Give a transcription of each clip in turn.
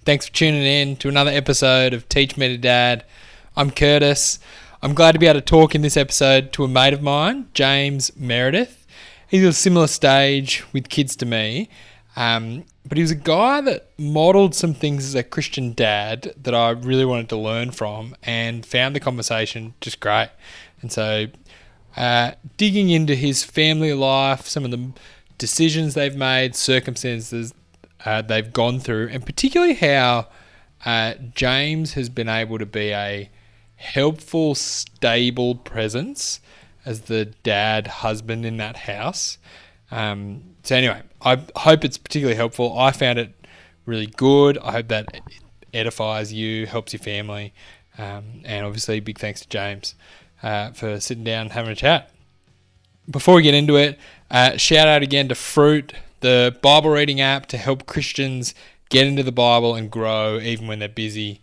Thanks for tuning in to another episode of Teach Me to Dad. I'm Kurtis. I'm glad to be able to talk in this episode to a mate of mine, James Meredith. He's at a similar stage with kids to me, but he was a guy that modelled some things as a Christian dad that I really wanted to learn from and found the conversation just great. And so digging into his family life, some of the decisions they've made, circumstances they've gone through, and particularly how James has been able to be a helpful, stable presence as the dad husband in that house. So anyway, I hope it's particularly helpful. I found it really good. I hope that it edifies you, helps your family, and obviously big thanks to James for sitting down and having a chat. Before we get into it, shout out again to Fruit, the Bible reading app to help Christians get into the Bible and grow even when they're busy.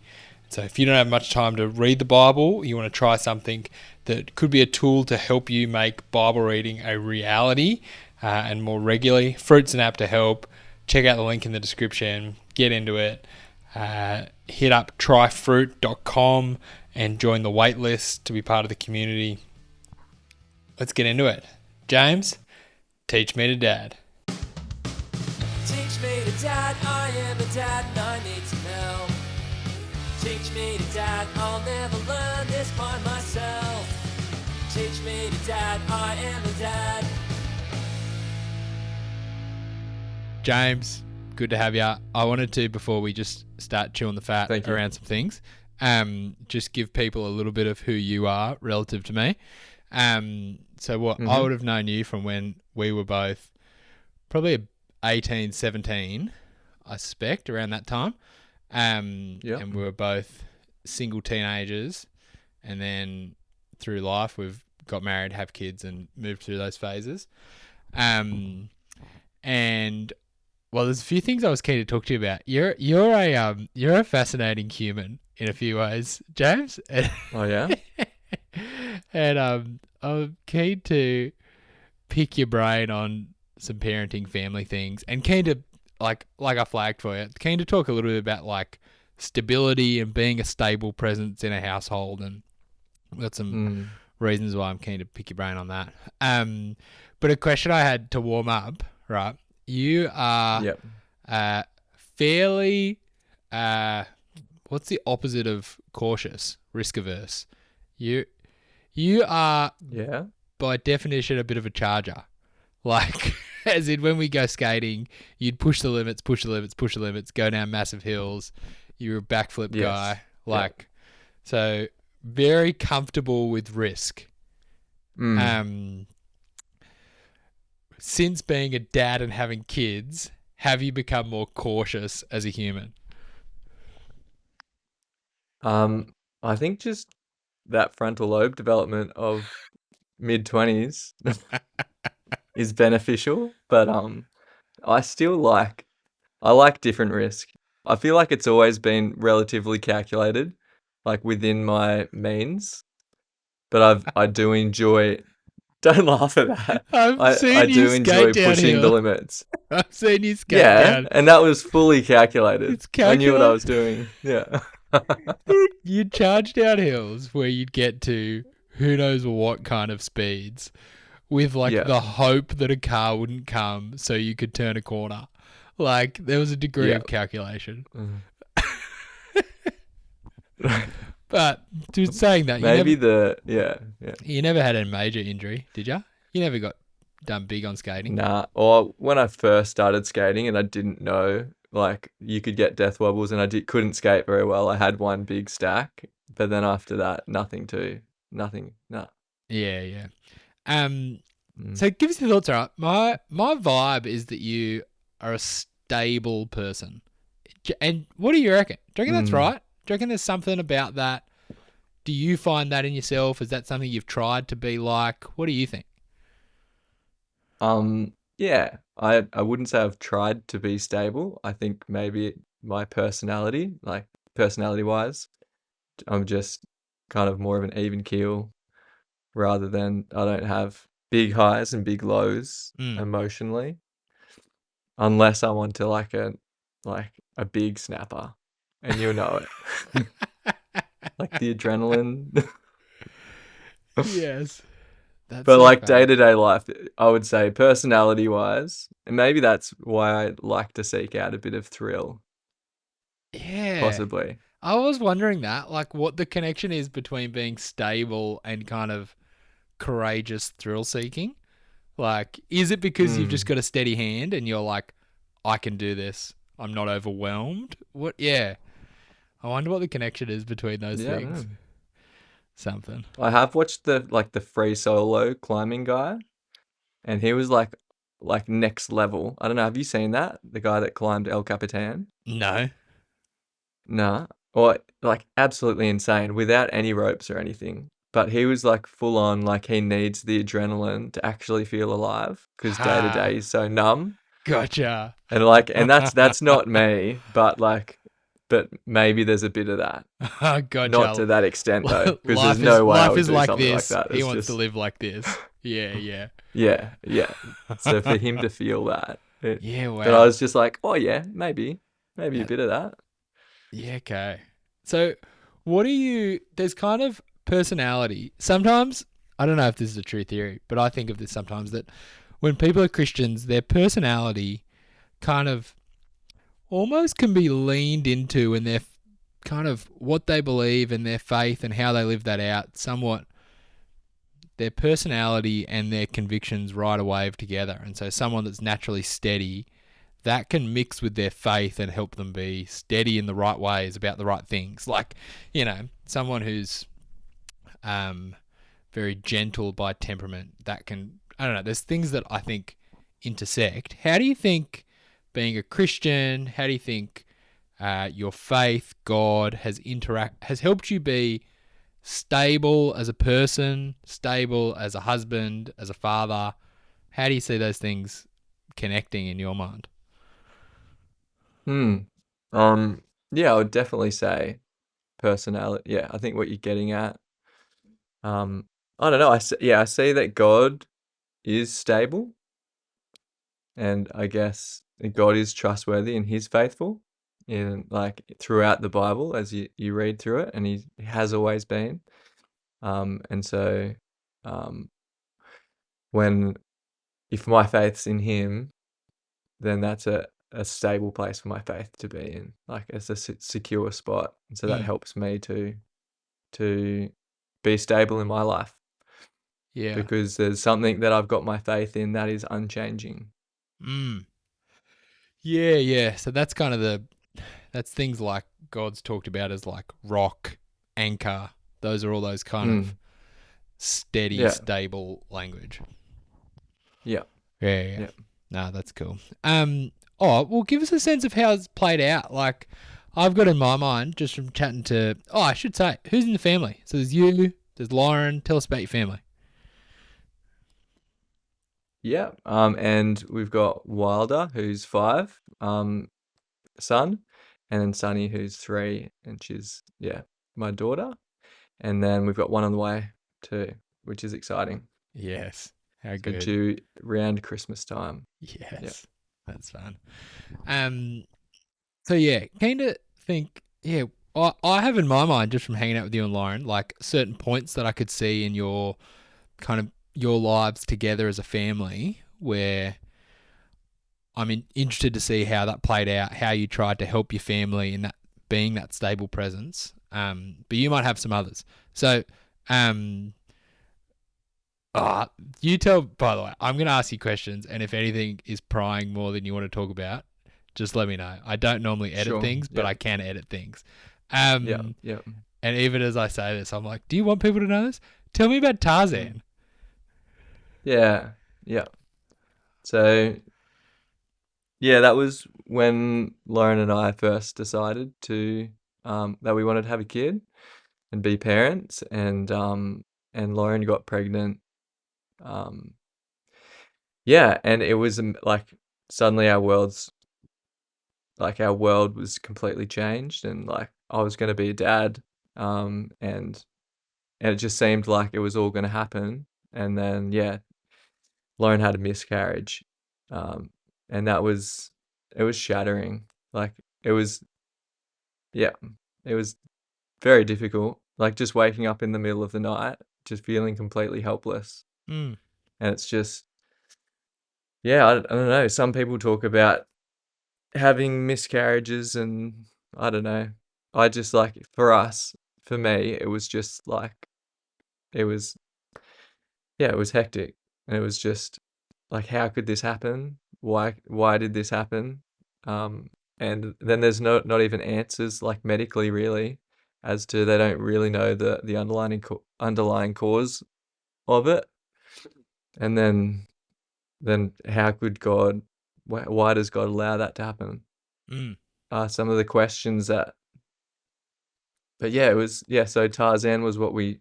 So if you don't have much time to read the Bible, you want to try something that could be a tool to help you make Bible reading a reality and more regularly. Fruit's an app to help. Check out the link in the description. Get into it. Hit up tryfruit.com and join the wait list to be part of the community. Let's get into it. James, teach me to dad. Teach me to dad, I am a dad and I need some help. Teach me to dad, I'll never learn this by myself. Teach me to dad, I am a dad. James, good to have you. I wanted to, before we just start chewing the fat around some things, just give people a little bit of who you are relative to me. So I would have known you from when we were both probably 18, 17, I suspect, around that time. And we were both single teenagers, and then through life we've got married, have kids, and moved through those phases. And well, there's a few things I was keen to talk to you about. You're a fascinating human in a few ways, James. Oh yeah. And I'm keen to pick your brain on some parenting, family things, and keen to like I flagged for you, keen to talk a little bit about like stability and being a stable presence in a household, and we've got some reasons why I'm keen to pick your brain on that. But a question I had to warm up, right? You are fairly what's the opposite of cautious? Risk averse. You are by definition a bit of a charger. Like, as in when we go skating, you'd push the limits, go down massive hills. You're a backflip guy. Like, so very comfortable with risk. Since being a dad and having kids, have you become more cautious as a human? I think just that frontal lobe development of mid-20s is beneficial, but I like different risk. I feel like it's always been relatively calculated, like within my means, but I do enjoy. Don't laugh at that. I do enjoy pushing the limits. I've seen you skate down. And that was fully calculated. I knew what I was doing. Yeah. You'd charge down hills where you'd get to who knows what kind of speeds with like the hope that a car wouldn't come so you could turn a corner. Like there was a degree of calculation. But just saying that, you never had a major injury, did you? You never got done big on skating? Nah. Or when I first started skating and I didn't know, like, you could get death wobbles, and I couldn't skate very well. I had one big stack, but then after that, nothing. Nah. Yeah. So give us your thoughts, all right? My vibe is that you are a stable person. And what do you reckon? Do you reckon that's right? Do you reckon there's something about that? Do you find that in yourself? Is that something you've tried to be like? What do you think? Yeah, I wouldn't say I've tried to be stable. I think maybe my personality, like personality-wise, I'm just kind of more of an even keel rather than I don't have big highs and big lows emotionally, unless I'm onto like a big snapper. and you'll know it. Like the adrenaline. Yes. That's But so like funny. day-to-day life, I would say personality-wise, and maybe that's why I like to seek out a bit of thrill, Yeah. possibly. I was wondering that, like, what the connection is between being stable and kind of courageous thrill seeking. Like, is it because you've just Mm. got a steady hand and you're like, I can do this. I'm not overwhelmed. What? Yeah. I wonder what the connection is between those Yeah, I don't things. know. Something. I have watched the free solo climbing guy, and he was like next level. I don't know. Have you seen that? The guy that climbed El Capitan? No. Nah. Or like absolutely insane without any ropes or anything. But he was like full on, like he needs the adrenaline to actually feel alive because day to day Ha. he's so numb. Gotcha. And like, and that's not me, but like, but maybe there's a bit of that. Not Gotcha. to that extent though, because there's Life is no way I life would is do like something like this. that. He It's wants to just, live like this. Yeah, yeah. yeah, yeah. So for him to feel that, Yeah, but I wow. was just like, oh yeah, maybe a Yeah, bit of that. yeah, okay. So, what do you? There's kind of personality. Sometimes I don't know if this is a true theory, but I think of this sometimes that when people are Christians, their personality kind of almost can be leaned into, and their kind of what they believe and their faith and how they live that out. Somewhat their personality and their convictions ride a wave together, and so someone that's naturally steady that can mix with their faith and help them be steady in the right ways about the right things. Like, someone who's um, very gentle by temperament, that can, I don't know, there's things that I think intersect. How do you think being a Christian, how do you think your faith, God, has helped you be stable as a person, stable as a husband, as a father? How do you see those things connecting in your mind? Hmm. Um. Yeah, I would definitely say personality. Yeah, I think what you're getting at. Um. I don't know. I see that God is stable, and I guess God is trustworthy and He's faithful in like throughout the Bible as you read through it, and He has always been. And so, um, when if my faith's in Him, then that's a stable place for my faith to be in. Like it's a secure spot, and so that Mm, helps me to be stable in my life yeah. because there's something that I've got my faith in that is unchanging. Mm. Yeah, yeah. So that's kind of that's things like God's talked about as like rock, anchor. Those are all those kind of Mm. steady, Yeah, stable language. yeah, Yeah, yeah. yeah. No, that's cool. Oh, well, give us a sense of how it's played out. Like, I've got in my mind just from chatting to. Oh, I should say, who's in the family? So there's you, there's Lauren. Tell us about your family. Yeah. And we've got Wilder, who's 5, son, and then Sunny, who's 3, and she's, yeah, my daughter. And then we've got one on the way too, which is exciting. Yes. How So good. due around Christmas time. Yeah. Yes. That's fun. Um, So yeah, kind of think yeah. I have in my mind just from hanging out with you and Lauren, like certain points that I could see in your kind of your lives together as a family, where interested to see how that played out, how you tried to help your family in that being that stable presence. But you might have some others. So, um, you tell. By the way, I'm going to ask you questions, and if anything is prying more than you want to talk about, just let me know. I don't normally edit Sure. things, but Yeah. I can edit things. Yeah. Um, Yeah. and even as I say this, I'm like, do you want people to know this? Tell me about Mm. Tarzan. Yeah. Yeah. So yeah, that was when Lauren and I first decided to that we wanted to have a kid and be parents, and Lauren got pregnant. Um yeah, and it was like suddenly our world was completely changed, and like I was going to be a dad, and it just seemed like it was all going to happen. And then yeah, Lauren had a miscarriage, um, and it was shattering. Like it was yeah, it was very difficult. Like just waking up in the middle of the night, just feeling completely helpless. Mm. And it's just, yeah, I don't know. Some people talk about having miscarriages and I don't know. I just like, for me, it was just like, it was, yeah, it was hectic. And it was just like, how could this happen? Why did this happen? Um, and then there's not even answers like medically really as to they don't really know the underlying cause of it. And then how could God, why does God allow that to happen? Mm. Some of the questions that, but yeah, it was, yeah, so Tarzan was what we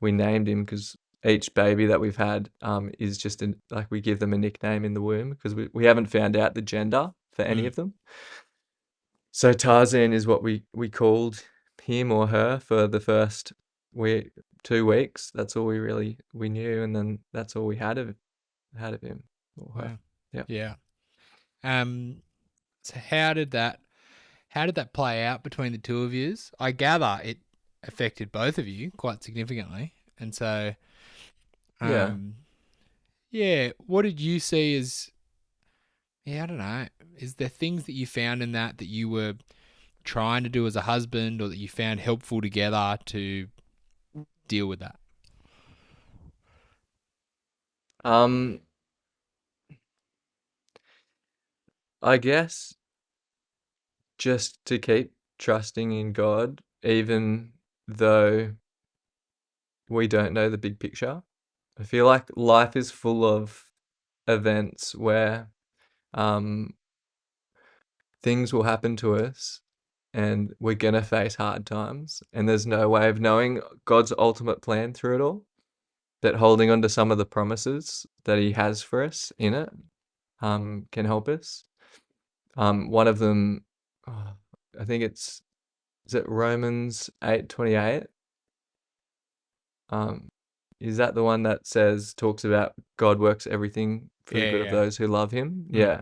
named him because each baby that we've had is just like we give them a nickname in the womb because we haven't found out the gender for any Mm. of them. So Tarzan is what we called him or her for the first we 2 weeks. That's all we knew, and then that's all we had of him or her. Wow. Yeah. Yeah. So how did that play out between the two of yous? I gather it affected both of you quite significantly. And so Yeah. um yeah, what did you see as, yeah, I don't know. Is there things that you found in that you were trying to do as a husband or that you found helpful together to deal with that? Um, I guess just to keep trusting in God, even though we don't know the big picture. I feel like life is full of events where um, things will happen to us and we're going to face hard times. And there's no way of knowing God's ultimate plan through it all. That holding on to some of the promises that He has for us in it can help us. One of them, oh, I think is it Romans 8:28? Um, is that the one that talks about God works everything for the Yeah, good of yeah. those who love Him? Mm. Yeah.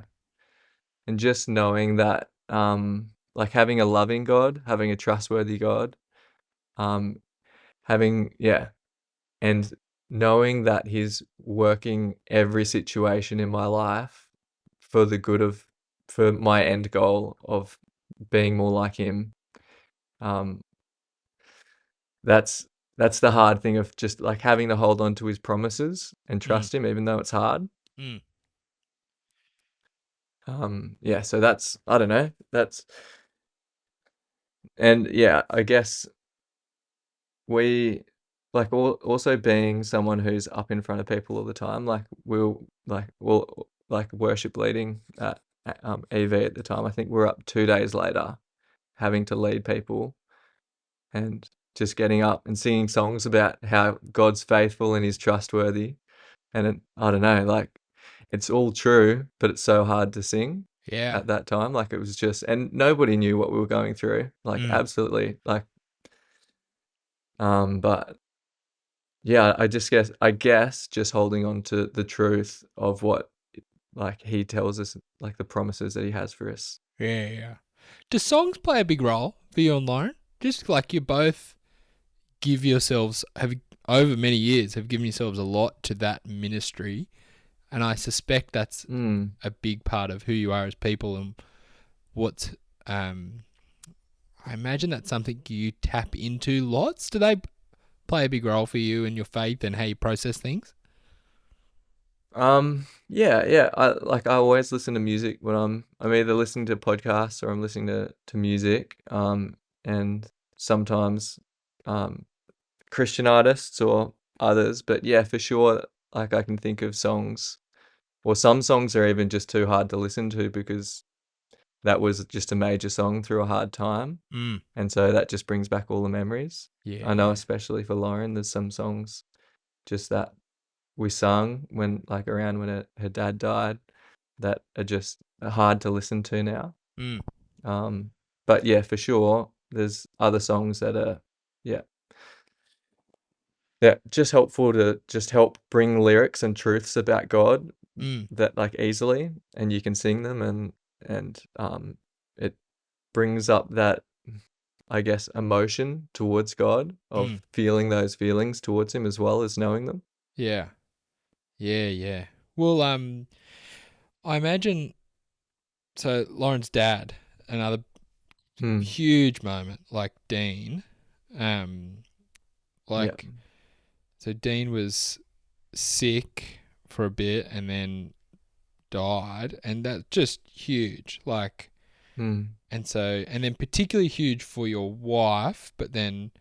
And just knowing that, like having a loving God, having a trustworthy God, um, yeah, and knowing that He's working every situation in my life for the good of, for my end goal of being more like Him. Um, that's that's the hard thing of just like having to hold on to His promises and Mm. trust Him, even though it's hard. Mm. Yeah, so that's, I don't know, and yeah, I guess we like also being someone who's up in front of people all the time, like we'll like worship leading at EV at the time. I think we're up 2 days later having to lead people and just getting up and singing songs about how God's faithful and He's trustworthy. And I don't know, like it's all true, but it's so hard to sing Yeah. at that time. Like it was just, and nobody knew what we were going through. Like Mm. absolutely, like but yeah, I guess just holding on to the truth of what like He tells us, like the promises that He has for us. Yeah, yeah. Do songs play a big role for you and Lauren? Just like you both give yourselves, have over many years, have given yourselves a lot to that ministry. And I suspect that's Mm. a big part of who you are as people and what's, I imagine that's something you tap into lots. Do they play a big role for you in your faith and how you process things? Yeah, yeah. I always listen to music when I'm either listening to podcasts or I'm listening to music. And sometimes um Christian artists or others, but yeah, for sure, like I can think of songs, or some songs are even just too hard to listen to because that was just a major song through a hard time, Mm. and so that just brings back all the memories. Yeah, I know, yeah. especially for Lauren, there's some songs just that we sung when, like, around when her dad died, that are just hard to listen to now. Mm. Um, but yeah, for sure, there's other songs that are, yeah, yeah, just helpful to just help bring lyrics and truths about God Mm. that like easily, and you can sing them, and it brings up that I guess, emotion towards God, of feeling those feelings towards him as well as knowing them. Yeah. Yeah, yeah. Well, I imagine so Lauren's dad, another Mm. huge moment, like Dean. Um Yeah. like so Dean was sick for a bit and then died, and that's just huge. Like, Mm. and then particularly huge for your wife, but then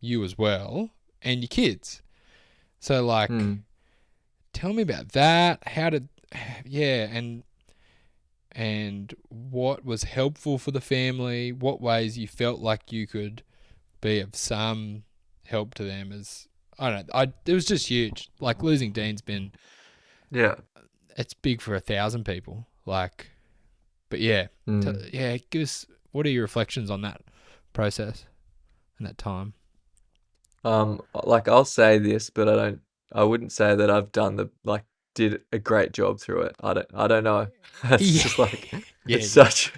you as well, and your kids. So, like, Mm. tell me about that. How did, yeah, and what was helpful for the family? What ways you felt like you could be of some help to them? As I don't know, it was just huge. Like losing Dean's been, Yeah. it's big for 1,000 people. Like, but yeah, Mm. yeah. Give us, what are your reflections on that process and that time? Like I'll say this, but I wouldn't say that I've done did a great job through it. I don't know. It's Yeah, just like yeah, it's yeah. such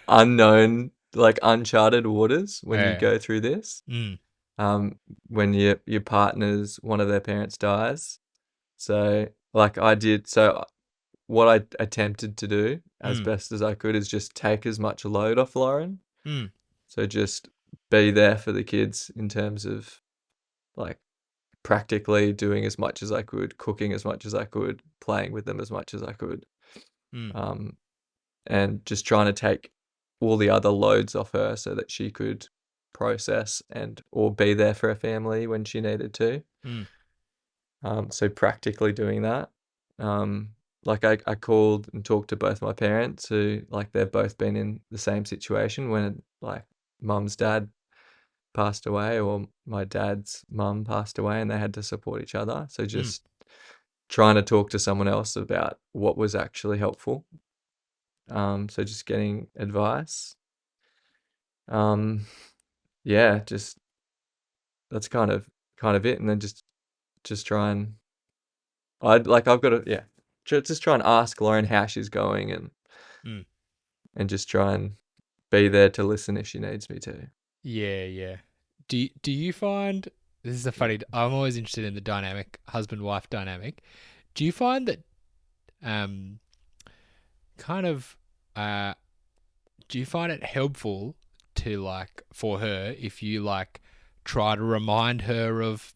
unknown, like uncharted waters when you Yeah. go through this. Mm, When your partner's one of their parents dies. So like what I attempted to do as mm, best as I could is just take as much load off Lauren. mm, So just be there for the kids in terms of like practically doing as much as I could, cooking as much as I could, playing with them as much as I could, mm, um, and just trying to take all the other loads off her so that she could process and or be there for her family when she needed to. mm, So practically doing that. Um, like I called and talked to both my parents who like they've both been in the same situation when like mum's dad passed away or my dad's mum passed away and they had to support each other. So mm. just trying to talk to someone else about what was actually helpful. So just getting advice. Um, yeah, just that's kind of it. And then just try and I've got to yeah, just try and ask Lauren how she's going Mm. and just try and be there to listen if she needs me to. Yeah, yeah. Do you find, this is a funny? I'm always interested in the dynamic, husband wife dynamic. Do you find that um kind of uh do you find it helpful to, like, for her, if you like try to remind her of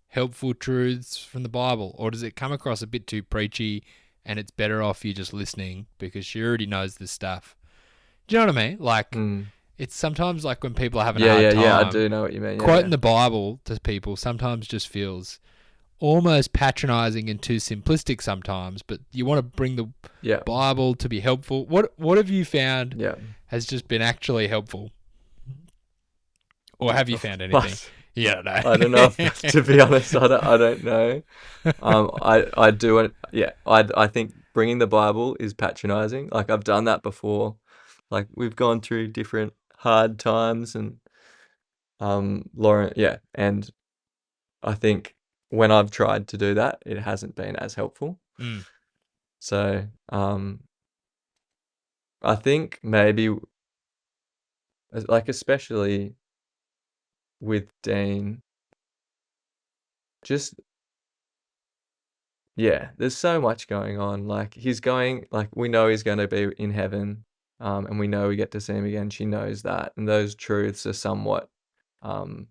helpful truths from the Bible, or does it come across a bit too preachy and it's better off you just listening because she already knows this stuff? Do you know what I mean? Like, Mm. it's sometimes like when people are having a Yeah, hard yeah, yeah. I time, do know what you mean. Yeah, quoting yeah, the Bible to people sometimes just feels almost patronizing and too simplistic sometimes, but you want to bring the yeah, Bible to be helpful. What have you found yeah. has just been actually helpful? Or have you found anything? But Yeah, I I don't don't know. know. To be honest, I don't know. I do it. Yeah, I think bringing the Bible is patronizing. Like I've done that before. Like we've gone through different hard times, and Lauren, yeah, and I think when I've tried to do that, it hasn't been as helpful. Mm, So I think maybe like especially with Dean, just yeah, there's so much going on. Like he's going, like we know he's going to be in heaven, and we know we get to see him again. She knows that, and those truths are somewhat um,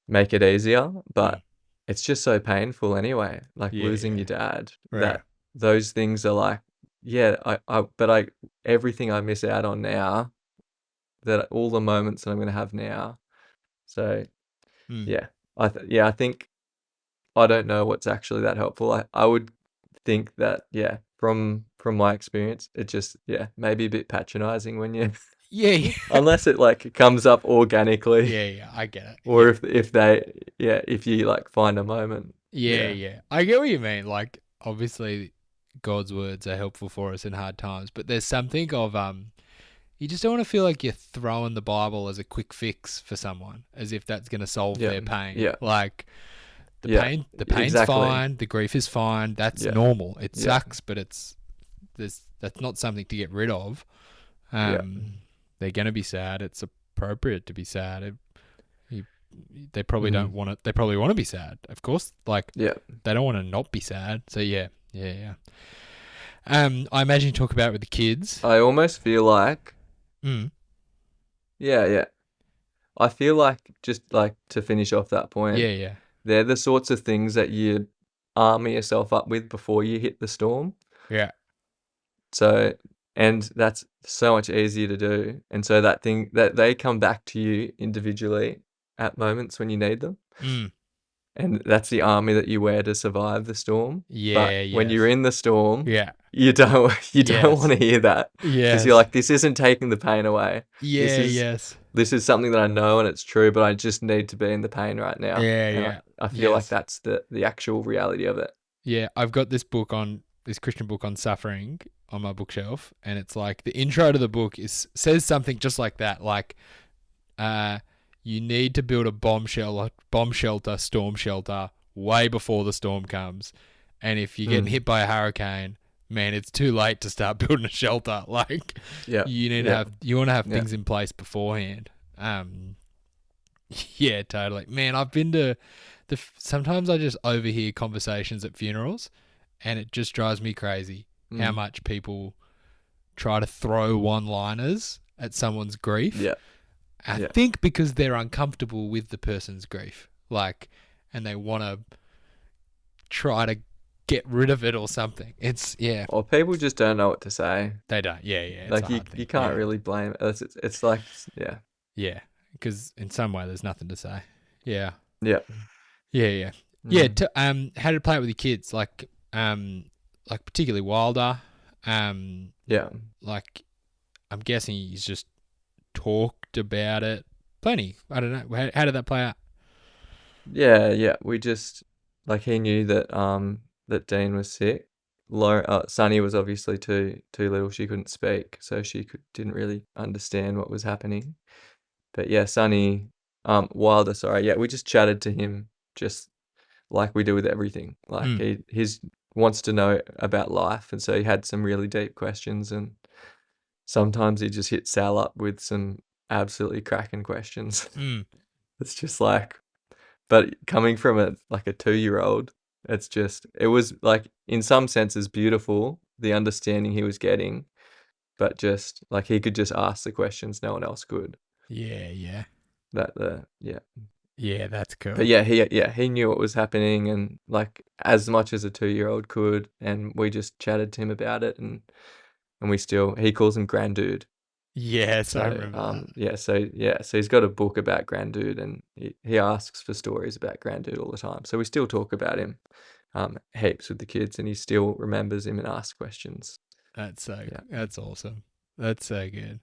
make it easier. mm. But it's just so painful anyway. Like Yeah, losing yeah. your dad. Right. That those things are like, yeah, but everything I miss out on now. That all the moments that I'm going to have now. So Mm. yeah, I think I don't know what's actually that helpful. I would think that, yeah, from my experience, it just, yeah, maybe a bit patronizing when you Yeah, yeah. unless it like comes up organically Yeah, yeah. I get it. or Yeah. if they yeah, if you like find a moment. Yeah, Yeah. yeah. I get what you mean. Like, obviously, God's words are helpful for us in hard times, but there's something of you just don't want to feel like you're throwing the Bible as a quick fix for someone, as if that's going to solve Yeah. their pain. Yeah. Like, Yeah. the pain's Exactly. fine, the grief is fine. That's Yeah. normal. It Yeah. sucks, but that's not something to get rid of. Yeah. They're going to be sad. It's a appropriate to be sad. They probably don't want it. They probably want to be sad, of course. Like, Yeah. they don't want to not be sad. So yeah. I imagine you talk about it with the kids. I almost feel like, Mm. yeah. I feel like, just like to finish off that point, Yeah. they're the sorts of things that you armor yourself up with before you hit the storm. Yeah. So, and that's so much easier to do. And so that thing that they come back to you individually at moments when you need them. Mm. And that's the army that you wear to survive the storm. Yeah. But when you're in the storm, Yeah. you don't Yes. want to hear that. Yes. Because you're like, this isn't taking the pain away. Yeah. Yes. This is something that I know and it's true, but I just need to be in the pain right now. Yeah. And Yeah. I feel like Yes. that's the actual reality of it. Yeah. I've got this Christian book on suffering on my bookshelf, and it's like the intro to the book says something just like that, like, you need to build a bomb shelter, storm shelter way before the storm comes, and if you're getting hit by a hurricane, man, it's too late to start building a shelter. Like, you want to have things in place beforehand. Yeah, totally, man. I've been to sometimes I just overhear conversations at funerals, and it just drives me crazy how much people try to throw one-liners at someone's grief. Yeah. I think because they're uncomfortable with the person's grief, like, and they want to try to get rid of it or something. It's Or people just don't know what to say. They don't. Yeah. It's Like, a hard thing. you can't really blame it. It's like, yeah. Yeah, because in some way there's nothing to say. Yeah. Yeah. Yeah. Yeah. How did it play it with your kids? Like particularly Wilder. Yeah. Like, I'm guessing he's just talked about it plenty. I don't know. How did that play out? Yeah. We just, like, he knew that that Dean was sick. Sunny was obviously too little. She couldn't speak, so she didn't really understand what was happening. But yeah, Sunny, Wilder, sorry. Yeah, we just chatted to him just like we do with everything. Like, he wants to know about life, and so he had some really deep questions, and sometimes he just hit Sal up with some absolutely cracking questions. It's just like, but coming from a 2-year-old, it was like, in some senses beautiful, the understanding he was getting, but just like, he could just ask the questions no one else could. Yeah. Yeah, that's cool. But he knew what was happening, and like, as much as a 2-year-old could, and we just chatted to him about it, and he calls him Granddude. Yes, I remember that. So he's got a book about Granddude, and he asks for stories about Granddude all the time. So we still talk about him heaps with the kids, and he still remembers him and asks questions. That's awesome. That's so good.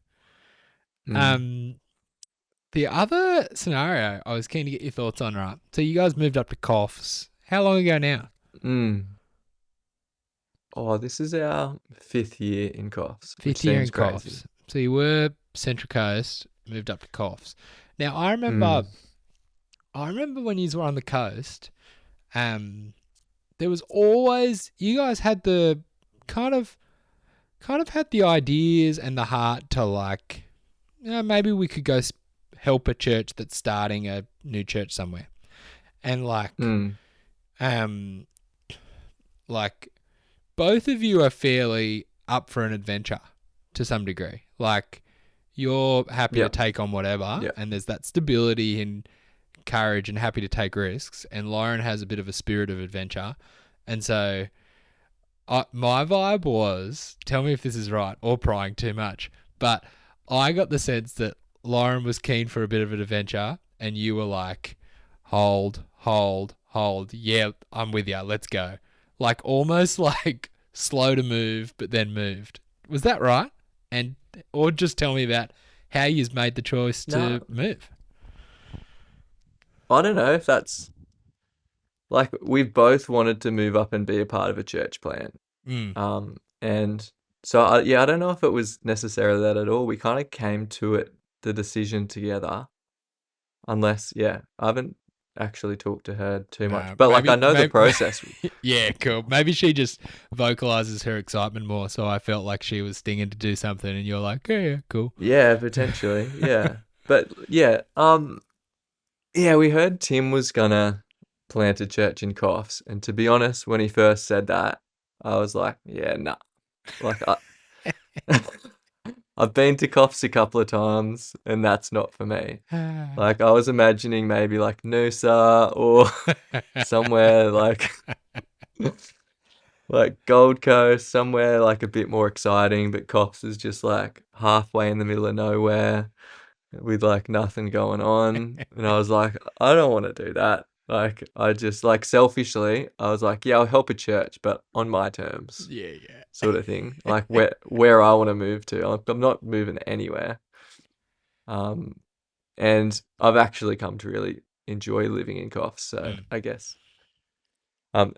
The other scenario I was keen to get your thoughts on, right? So you guys moved up to Coffs. How long ago now? Oh, this is our 5th year in Coffs. Fifth year in Coffs. So you were Central Coast, moved up to Coffs. Now I remember when you were on the coast, there was always, you guys had the kind of had the ideas and the heart to, like, maybe we could go help a church that's starting a new church somewhere, and like both of you are fairly up for an adventure to some degree. Like, you're happy to take on whatever, and there's that stability and courage and happy to take risks, and Lauren has a bit of a spirit of adventure. And so my vibe was, tell me if this is right or prying too much, but I got the sense that Lauren was keen for a bit of an adventure, and you were like, hold. Yeah, I'm with you. Let's go. Like, almost like slow to move, but then moved. Was that right? Or just tell me about how you've made the choice to move. I don't know if that's, like, we've both wanted to move up and be a part of a church plant. And so, I don't know if it was necessarily that at all. We kind of came to the decision together, unless, I haven't actually talked to her too much. But, like, I know the process. Yeah, cool. Maybe she just vocalizes her excitement more, so I felt like she was stinging to do something, and you're like, yeah, cool. Yeah, potentially, yeah. But yeah, yeah, we heard Tim was gonna plant a church in Coffs, and to be honest, when he first said that, I was like, yeah, nah. Like I've been to Coffs a couple of times, and that's not for me. Like I was imagining maybe like Noosa or somewhere like Gold Coast, somewhere like a bit more exciting, but Coffs is just like halfway in the middle of nowhere with like nothing going on. And I was like, I don't want to do that. Like I just like selfishly, I was like, yeah, I'll help a church, but on my terms, Yeah, yeah. sort of thing. Like where I want to move to. I'm not moving anywhere. Um, and I've actually come to really enjoy living in Coffs, so Mm, I guess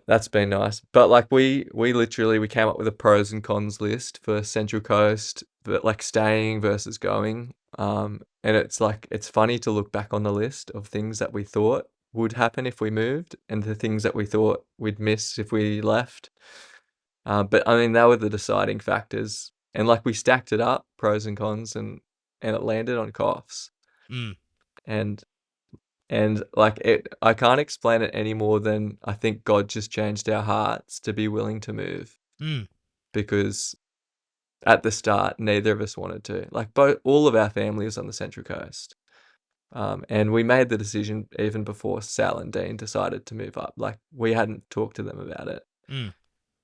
that's been nice. But like we literally we came up with a pros and cons list for Central Coast, but like staying versus going. And it's like it's funny to look back on the list of things that we thought would happen if we moved, and the things that we thought we'd miss if we left. But I mean, they were the deciding factors, and like we stacked it up, pros and cons, and it landed on Coffs, mm, and like I can't explain it any more than I think God just changed our hearts to be willing to move, mm. because at the start neither of us wanted to. Like all of our family was on the Central Coast, and we made the decision even before Sal and Dean decided to move up. Like we hadn't talked to them about it. Mm.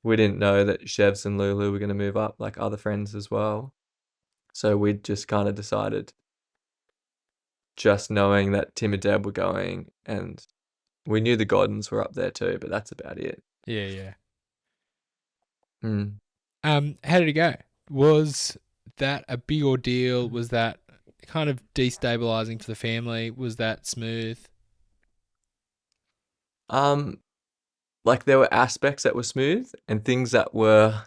We didn't know that Chevs and Lulu were going to move up, like other friends as well. So we just kind of decided, just knowing that Tim and Deb were going, and we knew the Gordons were up there too, but that's about it. Yeah, yeah. Mm. How did it go? Was that a big ordeal? Was that kind of destabilizing for the family? Was that smooth? Um, like there were aspects that were smooth and things that were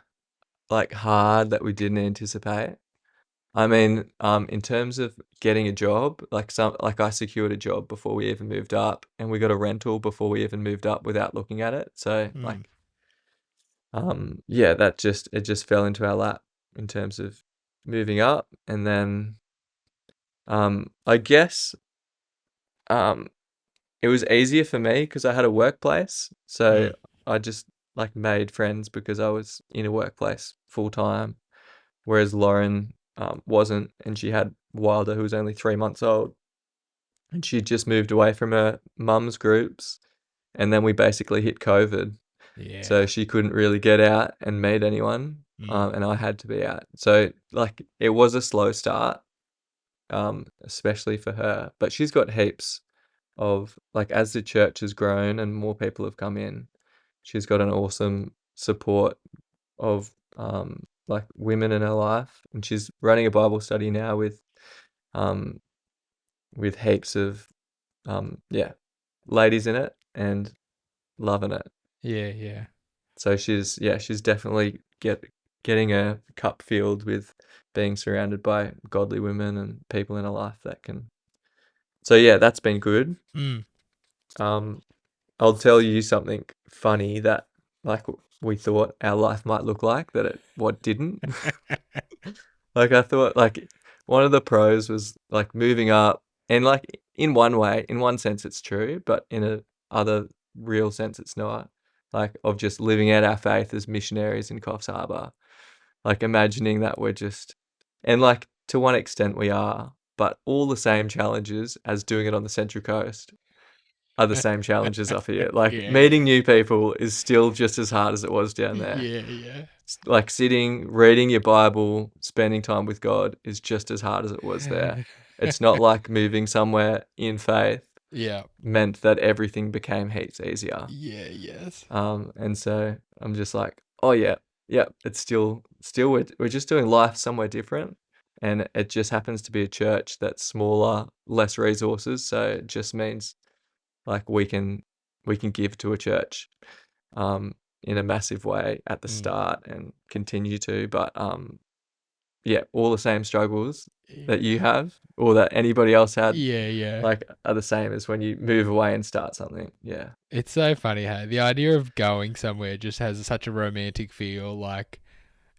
like hard that we didn't anticipate. I mean, in terms of getting a job, like I secured a job before we even moved up, and we got a rental before we even moved up without looking at it. So Mm. like, yeah, it just fell into our lap in terms of moving up, and then I guess um it was easier for me because I had a workplace. So Mm. I just like made friends because I was in a workplace full time, whereas Lauren wasn't, and she had Wilder, who was only 3 months old, and she just moved away from her mum's groups, and then we basically hit COVID, so Yeah. she couldn't really get out and meet anyone, Mm. and I had to be out. So like it was a slow start, especially for her, but she's got heaps of like as the church has grown and more people have come in, she's got an awesome support of like women in her life, and she's running a Bible study now um with heaps of yeah, ladies in it and loving it. Yeah, yeah. So she's definitely getting a cup filled with being surrounded by godly women and people in her life that can. So yeah, that's been good. Mm. Um, I'll tell you something funny that like we thought our life might look like that it what didn't. Like I thought like one of the pros was like moving up, and like in one way, in one sense it's true, but in a other real sense it's not. Like of just living out our faith as missionaries in Coffs Harbour. Like imagining that we're just, and like to one extent we are, but all the same challenges as doing it on the Central Coast are the same challenges up here. Like Yeah, meeting new people is still just as hard as it was down there. yeah, yeah. Like sitting, reading your Bible, spending time with God is just as hard as it was there. It's not like moving somewhere in faith Yeah, meant that everything became heaps easier. yeah, yes. And so I'm just like, oh yeah, yeah, it's still we're just doing life somewhere different. And it just happens to be a church that's smaller, less resources. So it just means like we can give to a church in a massive way at the Mm. start and continue to. But yeah, all the same struggles that you have or that anybody else had Yeah, yeah. like are the same as when you move away and start something. Yeah. It's so funny, hey? The idea of going somewhere just has such a romantic feel, like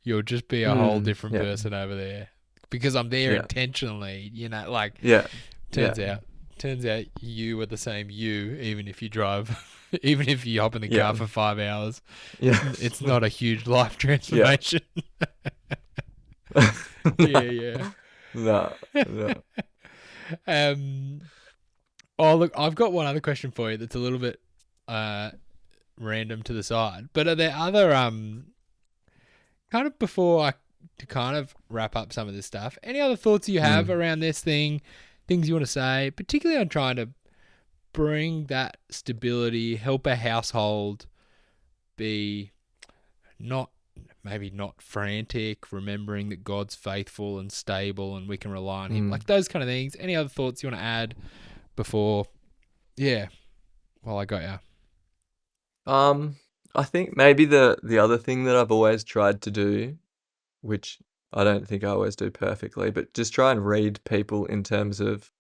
you'll just be a whole different Yeah. person over there. because I'm there Yeah. intentionally. Like Yeah. turns Yeah. out turns out you are the same you, even if you drive, even if you hop in the Yeah. car for 5 hours. Yeah. It's not a huge life Yeah. transformation. Yeah, No. yeah. No. um. Oh, look, I've got one other question for you that's a little bit uh random to the side. But are there other kind of before I to kind of wrap up some of this stuff? Any other thoughts you have Mm. around this thing? Things you want to say, particularly on trying to bring that stability, help a household be not maybe not frantic, remembering that God's faithful and stable and we can rely on him. Mm. Like those kind of things. Any other thoughts you want to add before yeah, well I got you. Um, I think maybe the other thing that I've always tried to do, which I don't think I always do perfectly, but just try and read people in terms of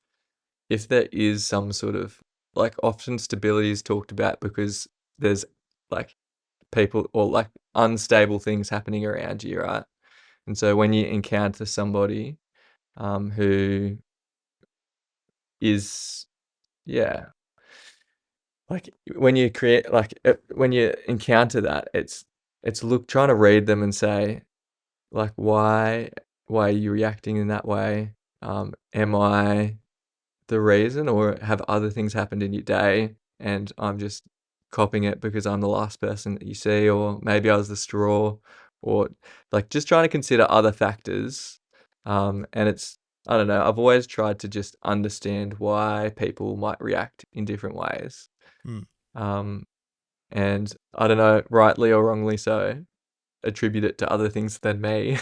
if there is some sort of like often stability is talked about because there's like people or like unstable things happening around you, right? And so when you encounter somebody who is yeah, like when you create like when you encounter that, it's look trying to read them and say like why are you reacting in that way? Am I the reason, or have other things happened in your day and I'm just copying it because I'm the last person that you see, or maybe I was the straw, or like just trying to consider other factors. And it's, I don't know, I've always tried to just understand why people might react in different ways. Mm. Um, and I don't know, rightly or wrongly so, attribute it to other things than me.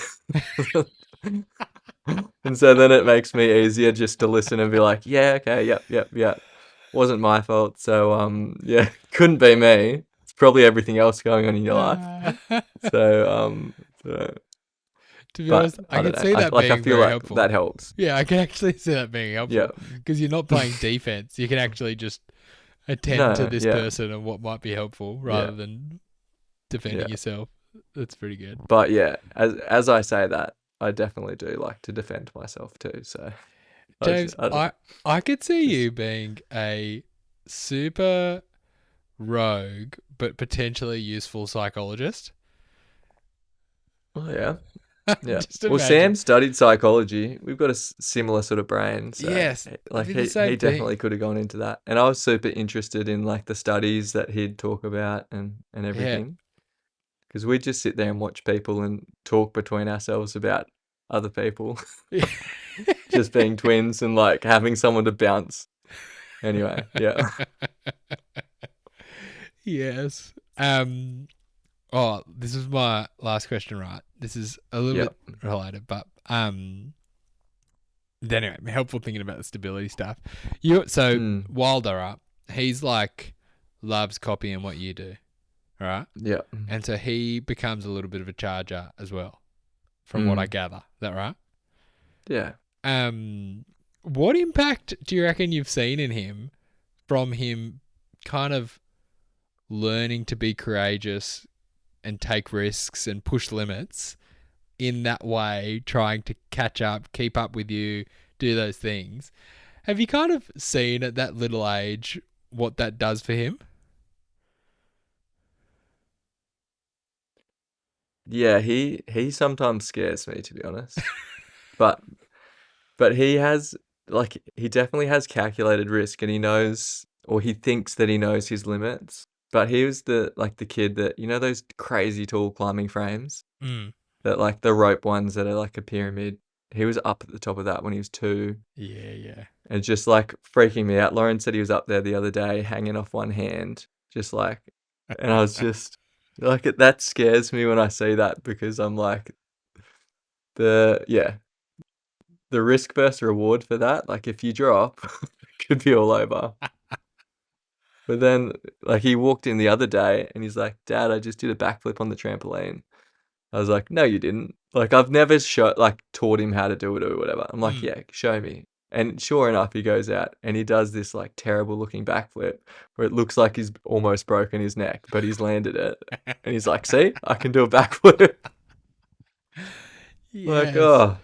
And so then it makes me easier just to listen and be like, yeah, okay, yep. Wasn't my fault. So yeah, couldn't be me. It's probably everything else going on in your life. So so, To be but honest, I I don't can know. see I that like I being feel very like helpful. that helps. Yeah, I can actually see that being Yeah. helpful because you're not playing defense. You can actually just attend to No, this yeah. person and what might be helpful Yeah. rather than defending Yeah. yourself. That's pretty good. But yeah, as I say that, I definitely do like to defend myself too. So James, I don't know. I could see Just you being a super rogue but potentially useful psychologist. oh yeah. Yeah. Just Well, imagine. Sam studied psychology. We've got a similar sort of brain, so Yes, I like did the same he thing. definitely could have gone into that. And I was super interested in like the studies that he'd talk about and Yeah. everything, because we'd just sit there and watch people and talk between ourselves about other people, just being twins and like having someone to bounce. Anyway, yeah. Yes. Oh, this is my last question, right? This is a little Yeah. bit related, but anyway, helpful thinking about the stability stuff. So Mm, Wilder up, he's like loves copying what you do, right? yeah. And so he becomes a little bit of a charger as well, from what I Mm, gather. Is that right? yeah. What impact do you reckon you've seen in him from him kind of learning to be courageous and take risks and push limits in that way, trying to catch up, keep up with you, do those things? Have you kind of seen at that little age what that does for him? Yeah, he sometimes scares me, to be honest. But he has like he definitely has calculated risk, and he knows, or he thinks that he knows his limits. But he was the like the kid that, you know, those crazy tall climbing frames Mm. that like the rope ones that are like a pyramid. He was up at the top of that when he was 2, Yeah, yeah. and just like freaking me out. Lauren said he was up there the other day hanging off one hand, just like, and I was just like, that scares me when I see that, because I'm like, yeah, the risk versus reward for that. Like if you drop, it could be all over. But then, like, he walked in the other day and he's like, "Dad, I just did a backflip on the trampoline." I was like, "No, you didn't." Like, I've never taught him how to do it or whatever. I'm like, Mm. "Yeah, show me." And sure enough, he goes out and he does this like terrible looking backflip where it looks like he's almost broken his neck, but he's landed it. And he's like, "See, I can do a backflip." Like, Yes. oh,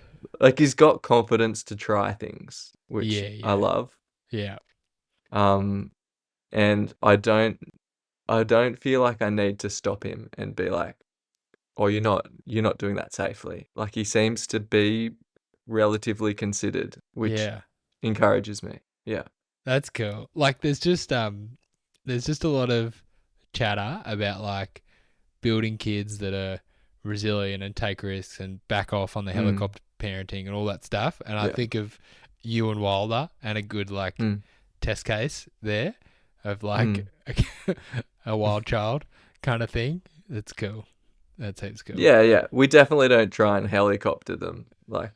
like he's got confidence to try things, which Yeah, I yeah, love. yeah, And I don't feel like I need to stop him and be like, "Oh, you're not doing that safely." Like he seems to be relatively considered, which yeah. encourages me. Yeah. That's cool. Like, there's just a lot of chatter about like building kids that are resilient and take risks and back off on the Mm. helicopter parenting and all that stuff. And I Yeah. think of you and Wilder and a good like Mm. test case there of like Mm. a wild child kind of thing. That's cool. That's heaps cool. Yeah, yeah. We definitely don't try and helicopter them. Like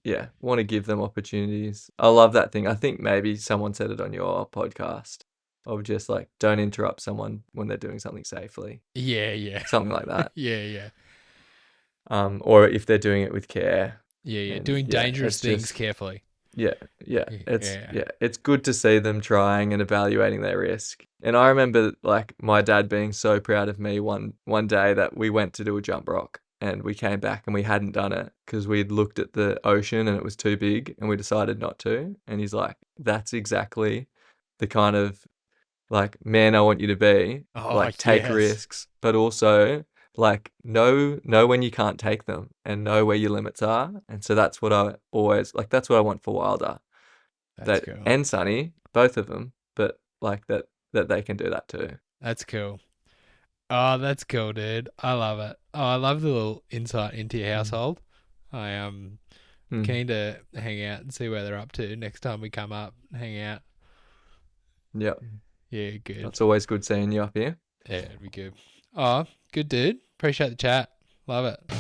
yeah, want to give them opportunities. I love that thing. I think maybe someone said it on your podcast of just like don't interrupt someone when they're doing something safely. Yeah, yeah, Something like that. yeah, yeah, Or if they're doing it with care. yeah, yeah. And Doing yeah, dangerous it's things just carefully. yeah, yeah. Yeah. It's good to see them trying and evaluating their risk. And I remember like my dad being so proud of me one day that we went to do a jump rock and we came back and we hadn't done it because we'd looked at the ocean and it was too big and we decided not to. And he's like, "That's exactly the kind of like man I want you to be. Oh Like take yes, risks, but also like know when you can't take them and know where your limits are." And so that's what I always like. That's what I want for Wilder. that's That cool. and Sunny, both of them, but like that they can do that too. That's cool. Oh, that's cool, dude. I love it. Oh, I love the little insight into your Mm. household. I am Mm. keen to hang out and see where they're up to next time we come up and hang out. Yep. Yeah, good. It's always good seeing you up here. Yeah, it'd be good. Oh, good, dude. Appreciate the chat. Love it.